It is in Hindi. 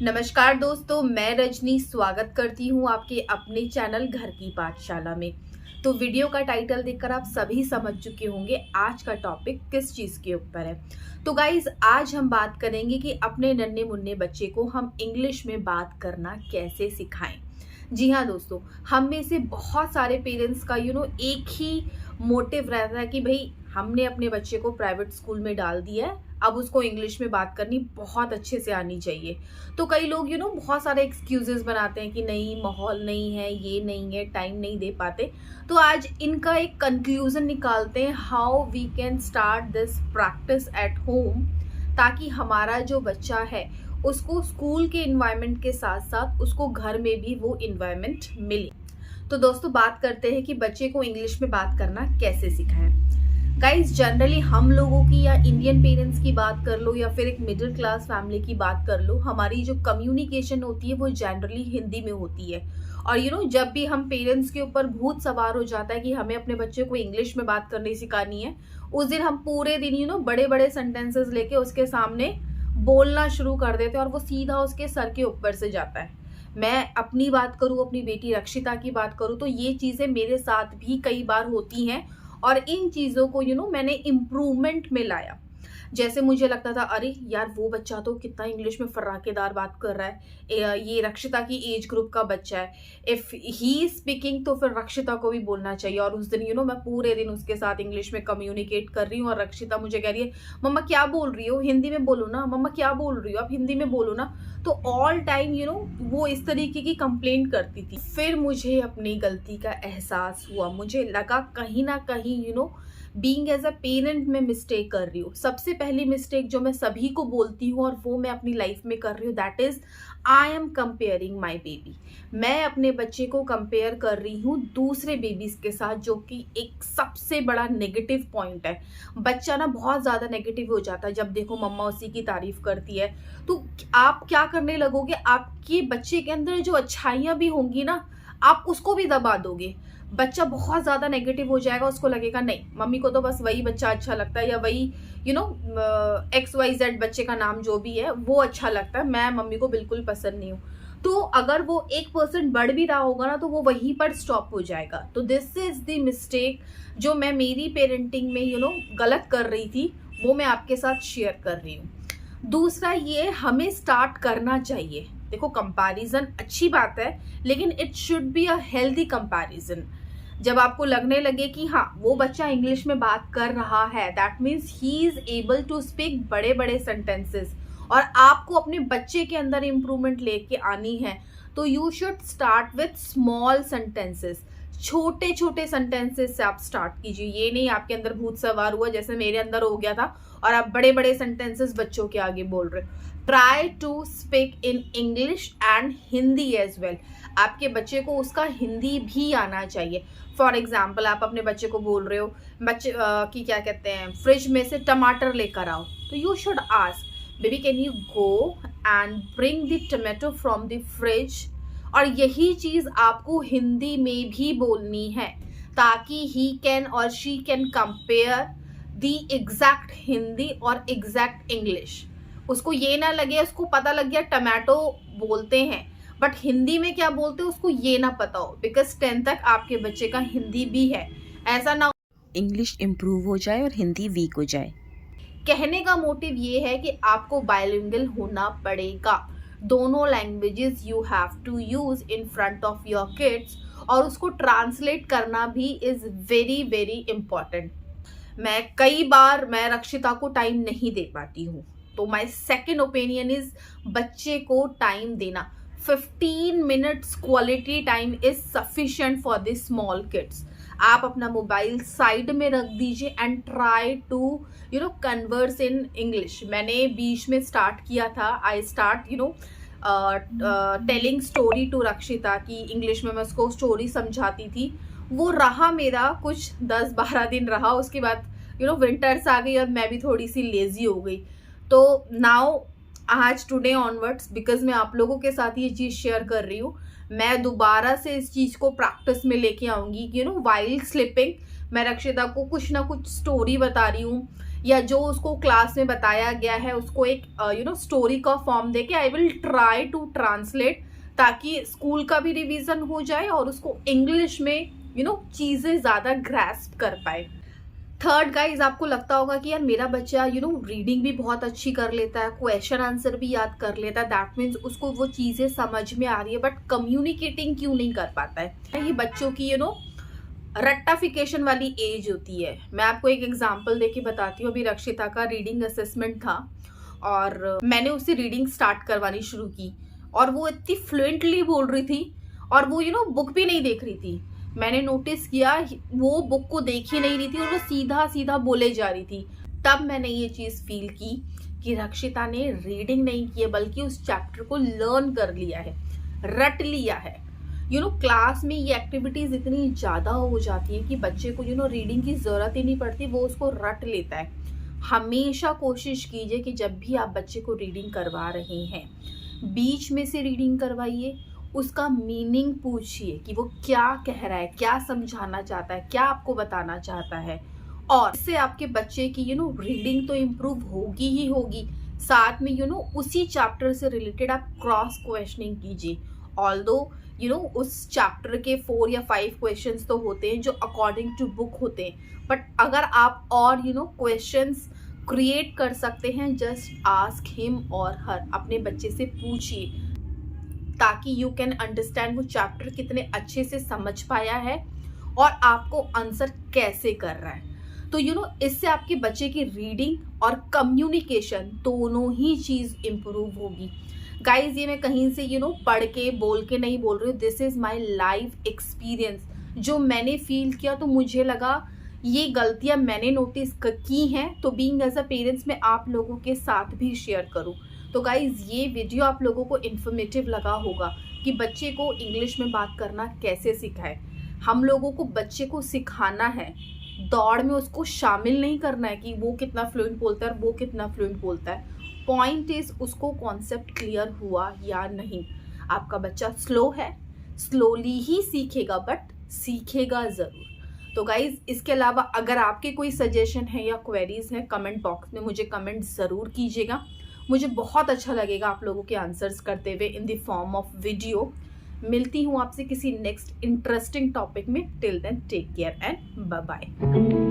नमस्कार दोस्तों, मैं रजनी स्वागत करती हूँ आपके अपने चैनल घर की पाठशाला में। तो वीडियो का टाइटल देखकर आप सभी समझ चुके होंगे आज का टॉपिक किस चीज़ के ऊपर है। तो गाइज, आज हम बात करेंगे कि अपने नन्हे मुन्ने बच्चे को हम इंग्लिश में बात करना कैसे सिखाएं। जी हाँ दोस्तों, हम में से बहुत सारे पेरेंट्स का एक ही मोटिव रहता है कि भाई हमने अपने बच्चे को प्राइवेट स्कूल में डाल दिया है, अब उसको इंग्लिश में बात करनी बहुत अच्छे से आनी चाहिए। तो कई लोग बहुत सारे एक्सक्यूजेस बनाते हैं कि नहीं, माहौल नहीं है, ये नहीं है, टाइम नहीं दे पाते। तो आज इनका एक कंक्लूजन निकालते हैं, how we can start this practice at home, ताकि हमारा जो बच्चा है उसको स्कूल के इन्वायरमेंट के साथ साथ उसको घर में भी वो इन्वायरमेंट मिले। तो दोस्तों, बात करते हैं कि बच्चे को इंग्लिश में बात करना कैसे सिखाएं। गाइज, जनरली हम लोगों की या इंडियन पेरेंट्स की बात कर लो या फिर एक मिडिल क्लास फैमिली की बात कर लो, हमारी जो कम्युनिकेशन होती है वो जनरली हिंदी में होती है। और जब भी हम पेरेंट्स के ऊपर भूत सवार हो जाता है कि हमें अपने बच्चे को इंग्लिश में बात करनी सिखानी है, उस दिन हम पूरे दिन बड़े बड़े सेंटेंसेस लेके उसके सामने बोलना शुरू कर देते हैं और वो सीधा उसके सर के ऊपर से जाता है। मैं अपनी बात करूँ, अपनी बेटी रक्षिता की बात करूँ, तो ये चीज़ें मेरे साथ भी कई बार होती हैं और इन चीज़ों को मैंने इम्प्रूवमेंट में लाया। जैसे मुझे लगता था, अरे यार वो बच्चा तो कितना इंग्लिश में फर्राकेदार बात कर रहा है, ये रक्षिता की एज ग्रुप का बच्चा है, इफ़ ही स्पीकिंग तो फिर रक्षिता को भी बोलना चाहिए। और उस दिन मैं पूरे दिन उसके साथ इंग्लिश में कम्युनिकेट कर रही हूँ और रक्षिता मुझे कह रही है, मम्मा क्या बोल रही हो, हिंदी में बोलो ना, मम्मा क्या बोल रही हो, आप हिंदी में बोलो ना। तो ऑल टाइम वो इस तरीके की कंप्लेंट करती थी। फिर मुझे अपनी गलती का एहसास हुआ, मुझे लगा कहीं ना कहीं बीइंग एज अ पेरेंट मैं मिस्टेक कर रही हूँ। सबसे पहली मिस्टेक जो मैं सभी को बोलती हूँ और वो मैं अपनी लाइफ में कर रही हूँ, that is I am comparing my baby. मैं अपने बच्चे को कंपेयर कर रही हूँ दूसरे बेबीज के साथ, जो कि एक सबसे बड़ा नेगेटिव पॉइंट है। बच्चा ना बहुत ज़्यादा नेगेटिव हो जाता है जब देखो मम्मा उसी की तारीफ करती है। तो आप क्या करने लगोगे, आपके बच्चे के अंदर जो अच्छाइयाँ भी होंगी ना, आप उसको भी दबा दोगे। बच्चा बहुत ज़्यादा नेगेटिव हो जाएगा, उसको लगेगा नहीं, मम्मी को तो बस वही बच्चा अच्छा लगता है, या वही XYZ बच्चे का नाम जो भी है वो अच्छा लगता है, मैं मम्मी को बिल्कुल पसंद नहीं हूँ। तो अगर वो 1% बढ़ भी रहा होगा ना, तो वो वहीं पर स्टॉप हो जाएगा। तो दिस इज द मिस्टेक जो मैं मेरी पेरेंटिंग में गलत कर रही थी, वो मैं आपके साथ शेयर कर रही हूँ। दूसरा, ये हमें स्टार्ट करना चाहिए। देखो, कंपैरिजन अच्छी बात है, लेकिन it should be a healthy comparison. जब आपको लगने लगे कि हाँ, वो बच्चा इंग्लिश में बात कर रहा है, that means he is able to speak बड़े बड़े सेंटेंसेस, और आपको अपने बच्चे के अंदर इम्प्रूवमेंट लेके आनी है, तो you should start with small sentences. छोटे छोटे सेंटेंसेस से आप स्टार्ट कीजिए। ये नहीं आपके अंदर भूत सवार हुआ जैसे मेरे अंदर हो गया था और आप बड़े बड़े सेंटेंसेस बच्चों के आगे बोल रहे। Try to speak in English and Hindi as well. आपके बच्चे को उसका हिंदी भी आना चाहिए। फॉर एग्जाम्पल, आप अपने बच्चे को बोल रहे हो बच्चे की क्या कहते हैं, फ्रिज में से टमाटर लेकर आओ, तो you should ask, baby can you go and bring the tomato from the fridge. और यही चीज आपको हिंदी में भी बोलनी है, ताकि ही कैन और she can compare the exact Hindi और एग्जैक्ट इंग्लिश। उसको ये ना लगे, उसको पता लग गया टमाटो बोलते हैं बट हिंदी में क्या बोलते हैं उसको ये ना पता हो, बिकॉज 10 तक आपके बच्चे का हिंदी भी है, ऐसा ना इंग्लिश इम्प्रूव हो जाए और हिंदी वीक हो जाए। कहने का मोटिव ये है कि आपको बायलिंगुअल होना पड़ेगा। दोनों languages you have to use in front of your kids, और उसको ट्रांसलेट करना भी इज वेरी वेरी इंपॉर्टेंट। मैं रक्षिता को टाइम नहीं दे पाती हूँ, तो माय सेकंड ओपिनियन इज बच्चे को टाइम देना। 15 minutes quality time is sufficient for the small kids. आप अपना मोबाइल साइड में रख दीजिए and try to converse in English. मैंने बीच में स्टार्ट किया था, I start telling story to Rakshita की इंग्लिश में, मैं उसको स्टोरी समझाती थी। वो रहा मेरा कुछ 10-12 दिन रहा, उसके बाद विंटर्स आ गई और मैं भी थोड़ी सी लेजी हो गई। तो नाउ आज टुडे ऑनवर्ड्स, बिकॉज मैं आप लोगों के साथ ये चीज़ शेयर कर रही हूँ, मैं दोबारा से इस चीज़ को प्रैक्टिस में लेके आऊँगी कि वाइल्ड स्लिपिंग मैं रक्षिता को कुछ ना कुछ स्टोरी बता रही हूँ, या जो उसको क्लास में बताया गया है उसको एक स्टोरी का फॉर्म देके I will try to translate, ताकि स्कूल का भी रिवीजन हो जाए और उसको इंग्लिश में चीजें ज्यादा ग्रैस्प कर पाए। थर्ड गाइज, आपको लगता होगा कि यार मेरा बच्चा रीडिंग भी बहुत अच्छी कर लेता है, क्वेश्चन आंसर भी याद कर लेता है, दैट मीन्स उसको वो चीजें समझ में आ रही है, बट कम्युनिकेटिंग क्यों नहीं कर पाता है। ये बच्चों की रट्टाफिकेशन वाली एज होती है। मैं आपको एक एग्जांपल देके बताती हूँ। अभी रक्षिता का रीडिंग असेसमेंट था और मैंने उससे रीडिंग स्टार्ट करवानी शुरू की और वो इतनी फ्लुएंटली बोल रही थी और वो बुक भी नहीं देख रही थी। मैंने नोटिस किया वो बुक को देख ही नहीं रही थी और वो सीधा सीधा बोले जा रही थी। तब मैंने ये चीज फील की कि रक्षिता ने रीडिंग नहीं की है, बल्कि उस चैप्टर को लर्न कर लिया है, रट लिया है। क्लास में ये एक्टिविटीज इतनी ज्यादा हो जाती है कि बच्चे को रीडिंग की जरूरत ही नहीं पड़ती, वो उसको रट लेता है। हमेशा कोशिश कीजिए कि जब भी आप बच्चे को रीडिंग करवा रहे हैं, बीच में से रीडिंग करवाइए, उसका मीनिंग पूछिए कि वो क्या कह रहा है, क्या समझाना चाहता है, क्या आपको बताना चाहता है। और इससे आपके बच्चे की रीडिंग तो इम्प्रूव होगी ही होगी, साथ में उसी चैप्टर से रिलेटेड आप क्रॉस क्वेश्चनिंग कीजिए। ऑल्दो उस चैप्टर के 4 या 5 क्वेश्चंस तो होते हैं जो अकॉर्डिंग टू बुक होते हैं, बट अगर आप और क्वेश्चंस क्रिएट कर सकते हैं, जस्ट आस्क हिम और हर, अपने बच्चे से पूछिए, ताकि यू कैन अंडरस्टैंड वो चैप्टर कितने अच्छे से समझ पाया है और आपको आंसर कैसे कर रहा है। तो इससे आपके बच्चे की रीडिंग और कम्युनिकेशन दोनों ही चीज इंप्रूव होगी। गाइज, ये मैं कहीं से पढ़ के बोल के नहीं बोल रही हूँ, this is my life experience. जो मैंने फील किया तो मुझे लगा ये गलतियां मैंने नोटिस की हैं, तो बीइंग एज अ पेरेंट्स मैं आप लोगों के साथ भी शेयर करूँ। तो गाइज, ये वीडियो आप लोगों को इन्फॉर्मेटिव लगा होगा कि बच्चे को इंग्लिश में बात करना कैसे सिखाए। हम लोगों को बच्चे को सिखाना है, दौड़ में उसको शामिल नहीं करना है कि वो कितना फ्लुएंट बोलता है और वो कितना फ्लुएंट बोलता है। पॉइंट इज उसको कॉन्सेप्ट क्लियर हुआ या नहीं। आपका बच्चा स्लो है, स्लोली ही सीखेगा, बट सीखेगा जरूर। तो गाइज, इसके अलावा अगर आपके कोई सजेशन है या क्वेरीज है, कमेंट बॉक्स में मुझे कमेंट जरूर कीजिएगा। मुझे बहुत अच्छा लगेगा आप लोगों के आंसर्स करते हुए in the form of video. मिलती हूँ आपसे किसी नेक्स्ट इंटरेस्टिंग टॉपिक में। Till then take care and bye bye.